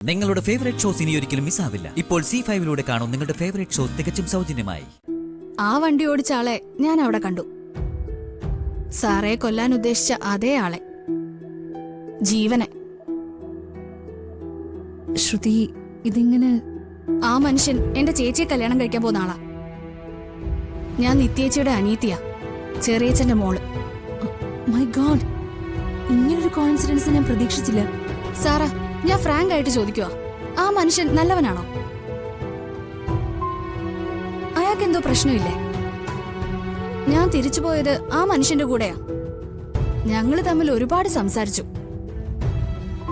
നിങ്ങളുടെ favourite shows ഇനി ഒരിക്കലും മിസ്സാവില്ല. ഇപ്പോൾ C5 കാണും നിങ്ങളുടെ ഫേവറേറ്റ് ഷോസ് തികച്ചും സൗജന്യമായി. ആ വണ്ടി ഓടിച്ച ആളെ ഞാൻ അവിടെ കണ്ടു. സാറേ കൊല്ലാൻ ഉദ്ദേശിച്ച അതേ ആളെ, ജീവനെ. ശ്രുതി, ഇതിങ്ങനെ... ആ മനുഷ്യൻ എന്റെ ചേച്ചിയെ കല്യാണം കഴിക്കാൻ പോകുന്ന ആളാ. ഞാൻ നിത്യേച്ചിയുടെ അനിയത്തിയാ, ചെറിയച്ഛന്റെ മോള്. മൈ ഗോഡ്, ഇങ്ങനൊരു കോയിൻസിഡൻസ് ഞാൻ പ്രതീക്ഷിച്ചില്ല. സാറാ, ഞാൻ ഫ്രാങ്ക് ആയിട്ട് ചോദിക്കുവാ, ആ മനുഷ്യൻ നല്ലവനാണോ? അയാൾക്കെന്തോ പ്രശ്നമില്ലേ? ഞാൻ തിരിച്ചു പോയത് ആ മനുഷ്യന്റെ കൂടെയാ. ഞങ്ങള് തമ്മിൽ ഒരുപാട് സംസാരിച്ചു.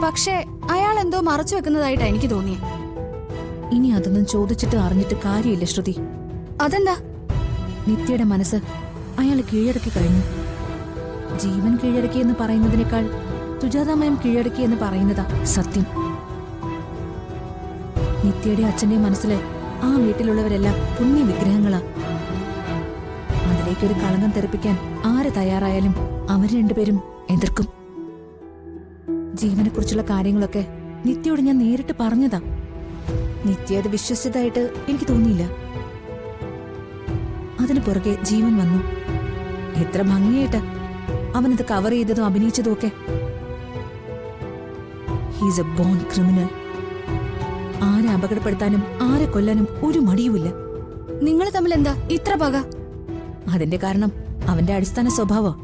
പക്ഷേ അയാൾ എന്തോ മറച്ചു വെക്കുന്നതായിട്ടാ എനിക്ക് തോന്നിയേ. ഇനി അതൊന്നും ചോദിച്ചിട്ട് അറിഞ്ഞിട്ട് കാര്യമില്ല ശ്രുതി. അതെന്താ? നിത്യയുടെ മനസ്സ് അയാൾ കീഴടക്കി കഴിഞ്ഞു. ജീവൻ കീഴടക്കി എന്ന് പറയുന്നതിനേക്കാൾ സുജാതാമയം കീഴടക്കി എന്ന് പറയുന്നതാ സത്യം. നിത്യയുടെ അച്ഛന്റെ മനസ്സില് ആ വീട്ടിലുള്ളവരെല്ലാം പുണ്യ വിഗ്രഹങ്ങളാ. അതിലേക്കൊരു കളങ്കം തെറിപ്പിക്കാൻ ആര് തയ്യാറായാലും അവർ രണ്ടുപേരും എതിർക്കും. ജീവനെ കുറിച്ചുള്ള കാര്യങ്ങളൊക്കെ നിത്യയോട് ഞാൻ നേരിട്ട് പറഞ്ഞതാ. നിത്യ അത് വിശ്വസിച്ചതായിട്ട് എനിക്ക് തോന്നിയില്ല. അതിനു പുറകെ ജീവൻ വന്നു. എത്ര ഭംഗിയായിട്ട് അവനത് കവർ ചെയ്തതും അഭിനയിച്ചതും ഒക്കെ. He's a born criminal. ആരെ അപകടപ്പെടുത്താനും ആരെ കൊല്ലാനും ഒരു മടിയുമില്ല. നിങ്ങൾ തമ്മിൽ എന്താ ഇത്ര പക? അതിന്റെ കാരണം അവന്റെ അടിസ്ഥാന സ്വഭാവം.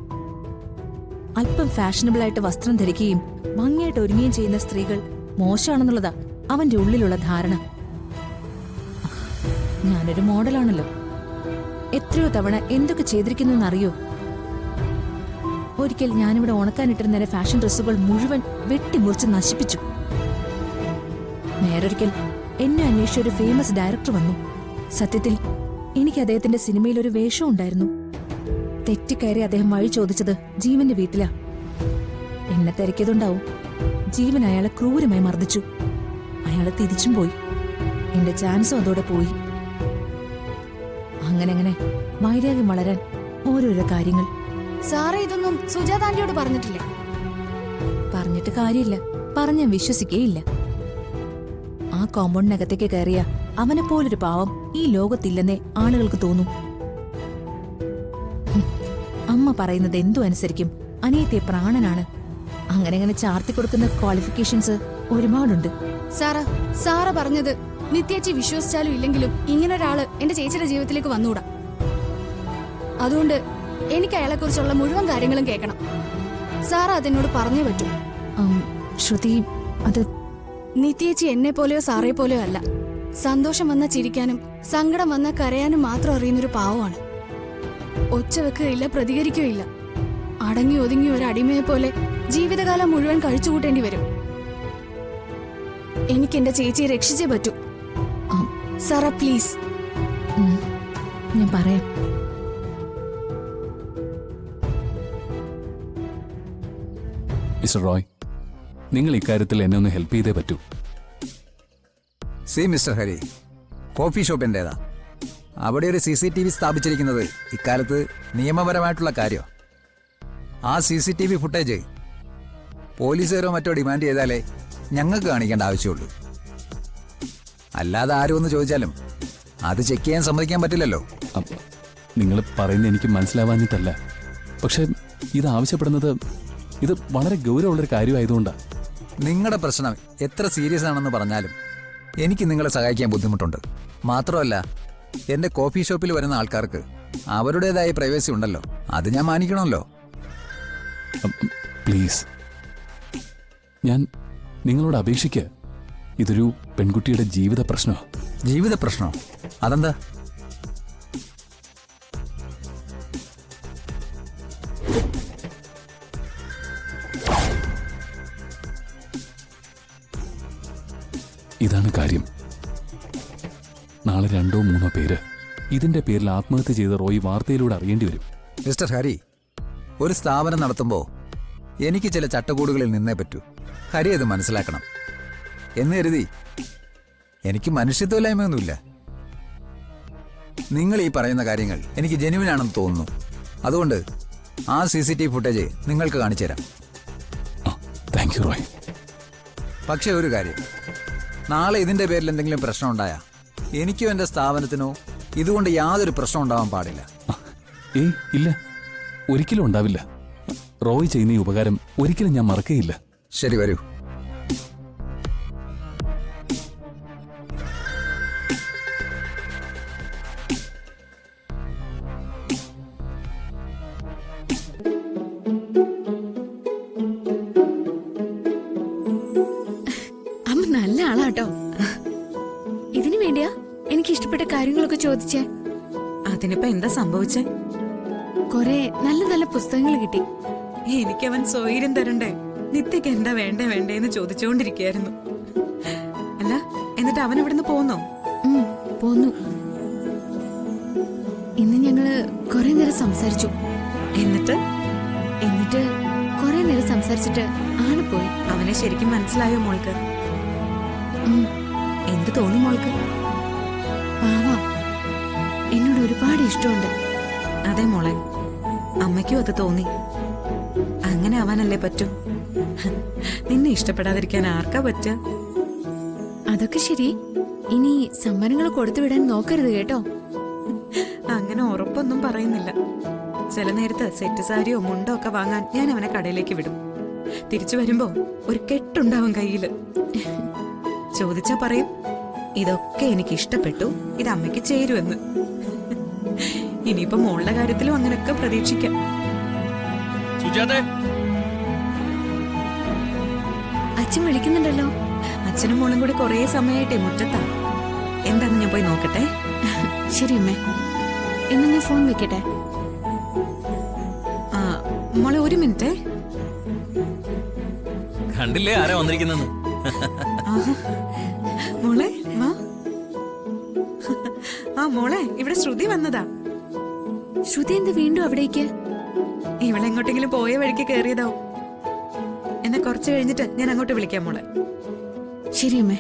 അല്പം ഫാഷനബിൾ ആയിട്ട് വസ്ത്രം ധരിക്കുകയും ഭംഗിയായിട്ട് ഒരുങ്ങുകയും ചെയ്യുന്ന സ്ത്രീകൾ മോശമാണെന്നുള്ളതാ അവന്റെ ഉള്ളിലുള്ള ധാരണ. ഞാനൊരു മോഡലാണല്ലോ. എത്രയോ തവണ എന്തൊക്കെ ചെയ്തിരിക്കുന്നു എന്നറിയോ? ഒരിക്കൽ ഞാനിവിടെ ഉണക്കാനിട്ടിരുന്ന ഫാഷൻ ഡ്രസ്സുകൾ മുഴുവൻ വെട്ടിമുറിച്ച് നശിപ്പിച്ചു. നേരൊരിക്കൽ എന്നെ അന്വേഷിച്ച ഒരു ഫേമസ് ഡയറക്ടർ വന്നു. സത്യത്തിൽ എനിക്ക് അദ്ദേഹത്തിന്റെ സിനിമയിൽ ഒരു വേഷം ഉണ്ടായിരുന്നു. തെറ്റിക്കയറി അദ്ദേഹം വഴി ചോദിച്ചത് ജീവന്റെ വീട്ടിലാ. എന്നെ തിരക്കിയതുണ്ടാവും. ജീവൻ അയാളെ ക്രൂരമായി മർദ്ദിച്ചു. അയാളെ തിരിച്ചും പോയി. എന്റെ ചാൻസും അതോടെ പോയി. അങ്ങനെ വൈരാഗ്യം വളരാൻ ഓരോരോ കാര്യങ്ങൾ. സാറേ, ഇതൊന്നും സുജാതാന്റിയോട് പറഞ്ഞിട്ടില്ലേ? പറഞ്ഞിട്ട് കാര്യമില്ല. പറഞ്ഞ വിശ്വസിക്കേയില്ല. ആ കോമ്പൗണ്ടിനകത്തേക്ക് കയറിയ അവനെ പോലൊരു പാവം ഈ ലോകത്തില്ലെന്നേ ആളുകൾക്ക് തോന്നും. അമ്മ പറയുന്നത് എന്തു അനുസരിക്കും. അനിയത്തെ പ്രാണനാണ്. അങ്ങനെ ചാർത്തി കൊടുക്കുന്ന ക്വാളിഫിക്കേഷൻസ് ഒരുപാടുണ്ട്. സാറ പറഞ്ഞത് നിത്യേച്ചി വിശ്വസിച്ചാലും ഇല്ലെങ്കിലും ഇങ്ങനൊരാള് എന്റെ ചേച്ചിയുടെ ജീവിതത്തിലേക്ക് വന്നുകൂടാ. അതുകൊണ്ട് എനിക്ക് അയാളെ കുറിച്ചുള്ള മുഴുവൻ കാര്യങ്ങളും കേൾക്കണം. സാറ അതെന്നോട് പറഞ്ഞേ പറ്റൂ. ശ്രുതി, അത് നിത്യേച്ചി എന്നെ പോലെയോ സാറേ പോലെയോ അല്ല. സന്തോഷം വന്ന ചിരിക്കാനും സങ്കടം വന്ന കരയാനും മാത്രം അറിയുന്നൊരു പാവമാണ്. ഒച്ച വെക്കുകയില്ല, പ്രതികരിക്കുകയില്ല. അടങ്ങി ഒതുങ്ങി ഒരു അടിമയെ പോലെ ജീവിതകാലം മുഴുവൻ കഴിച്ചുകൂട്ടേണ്ടി വരും. എനിക്ക് എന്റെ ചേച്ചിയെ രക്ഷിച്ചേ പറ്റൂ. സാറ, പ്ലീസ്. ഞാൻ പറയാം. മിസ്റ്റർ റോയ്, നിങ്ങൾ ഇക്കാര്യത്തിൽ എന്നെ ഒന്ന് ഹെൽപ്പ് ചെയ്തേ പറ്റൂ. See mister Hari, coffee shop എന്റേതാ. അവിടെ ഒരു CCTV സ്ഥാപിച്ചിരിക്കുന്നത് ഇക്കാലത്ത് നിയമപരമായിട്ടുള്ള കാര്യം. ആ CCTV ഫുട്ടേജ് പോലീസുകാരോ മറ്റോ ഡിമാൻഡ് ചെയ്താലേ ഞങ്ങൾക്ക് കാണിക്കേണ്ട ആവശ്യമുള്ളൂ. അല്ലാതെ ആരും ഒന്ന് ചോദിച്ചാലും അത് ചെക്ക് ചെയ്യാൻ സമ്മതിക്കാൻ പറ്റില്ലല്ലോ. നിങ്ങൾ പറയുന്നത് എനിക്ക് മനസ്സിലാവാഞ്ഞിട്ടല്ല. പക്ഷെ ഇത് ആവശ്യപ്പെടുന്നത് ഇത് വളരെ ഗൗരവമുള്ളൊരു കാര്യമായതുകൊണ്ടാണ്. നിങ്ങളുടെ പ്രശ്നം എത്ര സീരിയസ് ആണെന്ന് പറഞ്ഞാലും എനിക്ക് നിങ്ങളെ സഹായിക്കാൻ ബുദ്ധിമുട്ടുണ്ട്. മാത്രമല്ല, എൻ്റെ കോഫി ഷോപ്പിൽ വരുന്ന ആൾക്കാർക്ക് അവരുടേതായ പ്രൈവസി ഉണ്ടല്ലോ, അത് ഞാൻ മാനിക്കണമല്ലോ. പ്ലീസ്, ഞാൻ നിങ്ങളോട് അപേക്ഷിക്കുക. ഇതൊരു പെൺകുട്ടിയുടെ ജീവിത പ്രശ്നമാണ്. ജീവിത പ്രശ്നമോ? അതെന്താ? ഇതാണ് കാര്യം. നാളെ 2-3 പേര് ഇതിന്റെ പേരിൽ ആത്മഹത്യ ചെയ്ത റോയി വാർത്തയിലൂടെ അറിയേണ്ടി വരും. മിസ്റ്റർ ഹരി, ഒരു സ്ഥാപനം നടത്തുമ്പോൾ എനിക്ക് ചില ചട്ടക്കൂടുകളിൽ നിന്നേ പറ്റൂ. ഹരി അത് മനസ്സിലാക്കണം. എന്ന് കരുതി എനിക്ക് മനുഷ്യത്വമില്ലായ്മയൊന്നുമില്ല. നിങ്ങൾ ഈ പറയുന്ന കാര്യങ്ങൾ എനിക്ക് ജെന്യുവിനാണെന്ന് തോന്നുന്നു. അതുകൊണ്ട് ആ CCTV ഫുട്ടേജ് നിങ്ങൾക്ക് കാണിച്ചു തരാം. Thank you Roy. പക്ഷേ ഒരു കാര്യം, നാളെ ഇതിന്റെ പേരിൽ എന്തെങ്കിലും പ്രശ്നം ഉണ്ടായാ എനിക്കോ എന്റെ സ്ഥാപനത്തിനോ ഇതുകൊണ്ട് യാതൊരു പ്രശ്നം ഉണ്ടാവാൻ പാടില്ല. ഏയ് ഇല്ല, ഒരിക്കലും ഉണ്ടാവില്ല. റോയ് ചെയ്യുന്ന ഈ ഉപകാരം ഒരിക്കലും ഞാൻ മറക്കുകയില്ല. ശരി, വരൂ. അമ്മ നല്ല ആളാട്ടോ. ഇതിനു വേണ്ടിയാ എനിക്ക് ഇഷ്ടപ്പെട്ട കാര്യങ്ങളൊക്കെ ചോദിച്ചേ. അതിനിപ്പോ എന്താ സംഭവിച്ചേ? കൊറേ നല്ല നല്ല പുസ്തകങ്ങൾ കിട്ടി. എനിക്കവൻ സ്വൈര്യം തരണ്ടേ? നിത്യക്ക് എന്താ വേണ്ടേ വേണ്ടേന്ന് ചോദിച്ചുകൊണ്ടിരിക്കുകയായിരുന്നു. അല്ല, എന്നിട്ട് അവൻ ഇവിടുന്ന് പോന്നോ? പോന്നു. ഇന്ന് ഞങ്ങള് കൊറേ നേരം സംസാരിച്ചു. എന്നിട്ട് കൊറേ നേരം സംസാരിച്ചിട്ട് ആണ് പോയി. അവനെ ശരിക്കും മനസ്സിലായോ മോൾക്ക്? എന്ത് തോന്നി മോൾക്ക്? പാവാ, എന്നോട് ഒരുപാട് ഇഷ്ടമുണ്ട്. അതെ മോളെ, അമ്മയ്ക്കും അത് തോന്നി. അങ്ങനെ ആവാനല്ലേ പറ്റൂ. നിന്നെ ഇഷ്ടപ്പെടാതിരിക്കാൻ ആർക്കാ പറ്റുക? അതൊക്കെ ശരി. ഇനി സമ്മാനങ്ങൾ കൊടുത്തുവിടാൻ നോക്കരുത് കേട്ടോ. അങ്ങനെ ഉറപ്പൊന്നും പറയുന്നില്ല. ചില നേരത്ത് സെറ്റ് സാരിയോ മുണ്ടോ ഒക്കെ വാങ്ങാൻ ഞാൻ അവനെ കടയിലേക്ക് വിടും. തിരിച്ചു വരുമ്പോ ഒരു കെട്ടുണ്ടാവും കയ്യില്. ചോദിച്ചാ പറയും, ഇതൊക്കെ എനിക്ക് ഇഷ്ടപ്പെട്ടു, ഇത് അമ്മയ്ക്ക് ചേരുമെന്ന്. ഇനിയിപ്പോ മോളുടെ കാര്യത്തിലും അങ്ങനെയൊക്കെ പ്രതീക്ഷിക്കാം. അച്ഛൻ വിളിക്കുന്നുണ്ടല്ലോ. അച്ഛനും മോളും കൂടി കുറേ സമയമായിട്ടേ മുറ്റത്താ. എന്താന്ന് ഞാൻ പോയി നോക്കട്ടെ. ശരി അമ്മേ, എന്നാ ഞാൻ ഫോൺ വെക്കട്ടെ. ആ മോളെ, ഒരു മിനിറ്റ്. കണ്ടില്ലേ ആരാ വന്നിരിക്കുന്നെന്ന്? മോളെ വാ. ആ മോളെ, ഇവിടെ ശ്രുതി വന്നതാ. ശ്രുതി എന്ത് വീണ്ടും അവിടേക്ക്? ഇവളെങ്ങോട്ടെങ്കിലും പോയ വഴിക്ക് കയറിയതാവും. എന്നെ കുറച്ച് കഴിഞ്ഞിട്ട് ഞാൻ അങ്ങോട്ട് വിളിക്കാം മോളെ. ശരി അമ്മേ.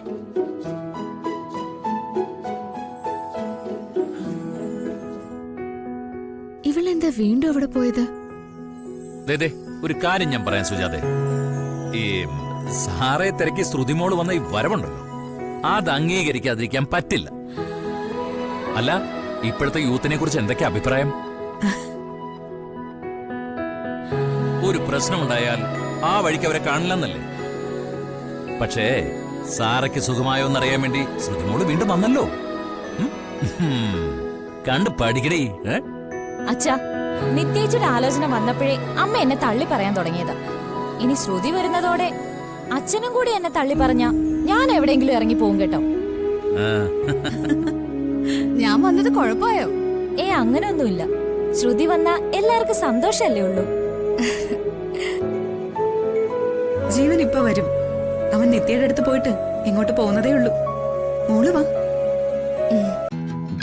ഇവളെന്താ വീണ്ടും അവിടെ പോയത്? ദേ, ഒരു കാര്യം ഞാൻ പറയാൻ സുജാതെ. ഈ സാറെ തിരക്കി ശ്രുതിമോള് വന്ന ഈ വരവുണ്ടല്ലോ, അത് അംഗീകരിക്കാതിരിക്കാൻ പറ്റില്ല. അല്ല, ഇപ്പോഴത്തെ യൂത്തിനെ കുറിച്ച് എന്തൊക്കെ അഭിപ്രായം? ഒരു പ്രശ്നമുണ്ടായാൽ ആ വഴിക്ക് അവരെ കാണില്ലെന്നല്ലേ? പക്ഷേ സാറയ്ക്ക് സുഖമായോ എന്നറിയാൻ വേണ്ടി ശ്രുതിമോള് വീണ്ടും വന്നല്ലോ. കണ്ട് പഠിക്കടേ. അച്ഛാ, നിത്യേച്ചിയുടെ ആലോചന വന്നപ്പോഴേ അമ്മ എന്നെ തള്ളി പറയാൻ തുടങ്ങിയതാ. ഇനി ശ്രുതി വരുന്നതോടെ അച്ഛനും കൂടി എന്നെ തള്ളി പറഞ്ഞ ഞാൻ എവിടെയെങ്കിലും ഇറങ്ങി പോകും കേട്ടോ. ഞാൻ വന്നത് കുഴപ്പമായോ? അങ്ങനെയൊന്നുമില്ല. ശ്രുതി വന്ന എല്ലാവർക്കും സന്തോഷല്ലേ ഉള്ളൂ. ജീവൻ ഇപ്പൊ വരും. അവൻ നിത്യയുടെ അടുത്ത് പോയിട്ട് ഇങ്ങോട്ട് പോകുന്നതേ ഉള്ളൂ. മോള് വാ.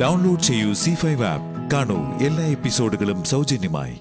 ഡൗൺലോഡ് ചെയ്യൂ C5 ആപ്പ്. കാണൂ എല്ലാ എപ്പിസോഡുകളും സൗജന്യമായി.